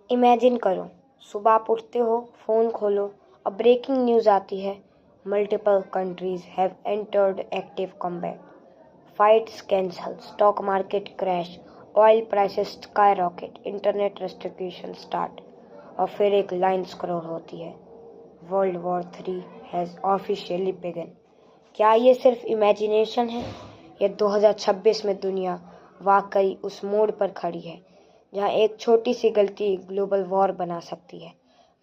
Imagine करो, सुबह आप उठते हो, फ़ोन खोलो और ब्रेकिंग न्यूज़ आती है। Multiple countries have entered active combat, flights cancel, stock market crash, oil prices sky rocket, internet restriction start, और फिर एक लाइन स्क्रॉल होती है, world war 3 has officially begun. क्या ये सिर्फ इमेजिनेशन है या 2026 में दुनिया वाकई उस मोड़ पर खड़ी है जहां एक छोटी सी गलती ग्लोबल वॉर बना सकती है?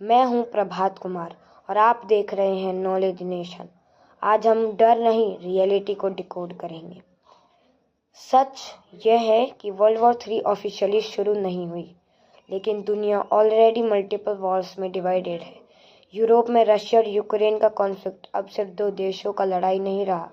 मैं हूं प्रभात कुमार और आप देख रहे हैं नॉलेज नेशन। आज हम डर नहीं, रियलिटी को डिकोड करेंगे। सच यह है कि वर्ल्ड वॉर 3 ऑफिशियली शुरू नहीं हुई, लेकिन दुनिया ऑलरेडी मल्टीपल वॉर्स में डिवाइडेड है। यूरोप में रशिया और यूक्रेन का कॉन्फ्लिक्ट अब सिर्फ दो देशों का लड़ाई नहीं रहा,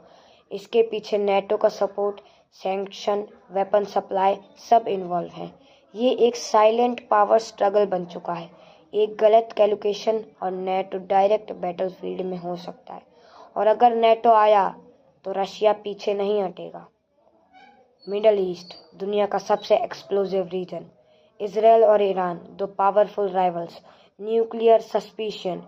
इसके पीछे नेटो का सपोर्ट, सैंक्शन, वेपन सप्लाई सब इन्वॉल्व हैं। ये एक साइलेंट पावर स्ट्रगल बन चुका है। एक गलत कैलकुलेशन और नेटो डायरेक्ट बैटलफील्ड में हो सकता है, और अगर नेटो आया तो रशिया पीछे नहीं हटेगा। मिडल ईस्ट, दुनिया का सबसे एक्सप्लोसिव रीजन। इसराइल और ईरान, दो powerful rivals, nuclear suspicion,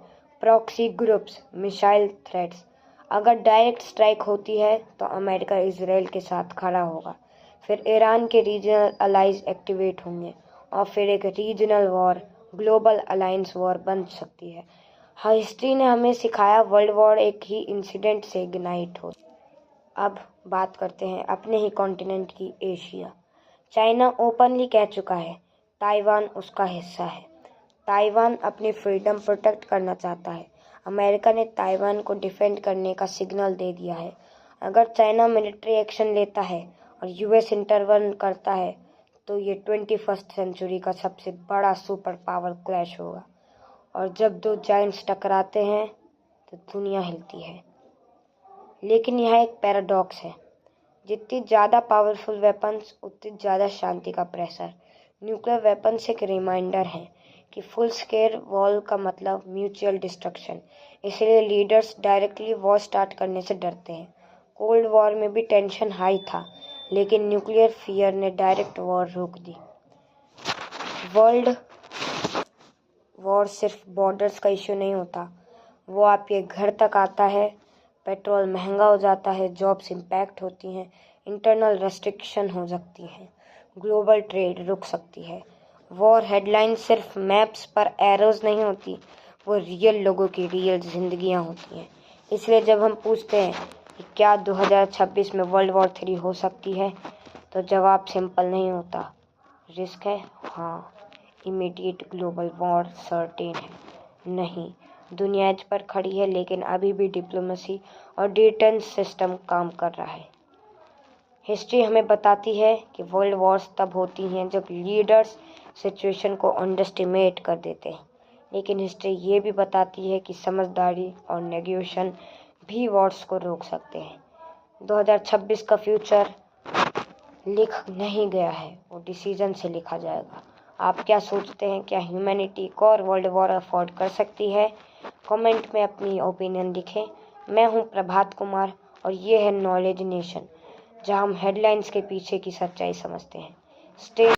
proxy groups, missile threats. अगर डायरेक्ट स्ट्राइक होती है तो अमेरिका इसराइल के साथ खड़ा होगा, फिर ईरान के रीजनल अलाइज एक्टिवेट होंगे और फिर एक regional war, global alliance war बन सकती है। हिस्ट्री ने हमें सिखाया वर्ल्ड वॉर एक ही इंसिडेंट से इग्नाइट हो। अब बात करते हैं अपने ही कॉन्टिनेंट की, एशिया। चाइना ओपनली कह चुका है ताइवान उसका हिस्सा है। ताइवान अपनी फ्रीडम प्रोटेक्ट करना चाहता है। अमेरिका ने ताइवान को डिफेंड करने का सिग्नल दे दिया है। अगर चाइना मिलिट्री एक्शन लेता है और यूएस इंटरवन करता है तो ये 21st सेंचुरी का सबसे बड़ा सुपर पावर क्लैश होगा, और जब दो जायंट्स टकराते हैं तो दुनिया हिलती है। लेकिन यह एक पैराडॉक्स है, जितनी ज़्यादा पावरफुल वेपन्स उतनी ज़्यादा शांति का प्रेशर। न्यूक्लियर वेपन्स एक रिमाइंडर है कि फुल स्केल वॉर का मतलब म्यूचुअल डिस्ट्रक्शन, इसलिए लीडर्स डायरेक्टली वॉर स्टार्ट करने से डरते हैं। कोल्ड वॉर में भी टेंशन हाई था, लेकिन न्यूक्लियर फियर ने डायरेक्ट वॉर रोक दी। वर्ल्ड वॉर सिर्फ बॉर्डर्स का इशू नहीं होता, वो आपके घर तक आता है। पेट्रोल महंगा हो जाता है, जॉब्स इम्पैक्ट होती हैं, इंटरनल रेस्ट्रिक्शन हो सकती है, ग्लोबल ट्रेड रुक सकती है। वॉर हेडलाइन सिर्फ मैप्स पर एरोज नहीं होती, वो रियल लोगों की रियल जिंदगियां होती हैं। इसलिए जब हम पूछते हैं कि क्या 2026 में वर्ल्ड वॉर 3 हो सकती है, तो जवाब सिंपल नहीं होता। रिस्क है, हाँ। इमीडिएट ग्लोबल वॉर सर्टेन है, नहीं। दुनिया एज पर खड़ी है, लेकिन अभी भी डिप्लोमेसी और डिफेंस सिस्टम काम कर रहा है। हिस्ट्री हमें बताती है कि वर्ल्ड वॉर्स तब होती हैं जब लीडर्स सिचुएशन को अंडरएस्टिमेट कर देते हैं, लेकिन हिस्ट्री ये भी बताती है कि समझदारी और नेगोशिएशन भी वॉर्स को रोक सकते हैं। 2026 का फ्यूचर लिख नहीं गया है, वो डिसीजन से लिखा जाएगा। आप क्या सोचते हैं, क्या ह्यूमैनिटी एक और वर्ल्ड वॉर अफोर्ड कर सकती है? कमेंट में अपनी ओपिनियन लिखें। मैं हूं प्रभात कुमार और ये है नॉलेज नेशन, जहां हम हेडलाइंस के पीछे की सच्चाई समझते हैं। स्टे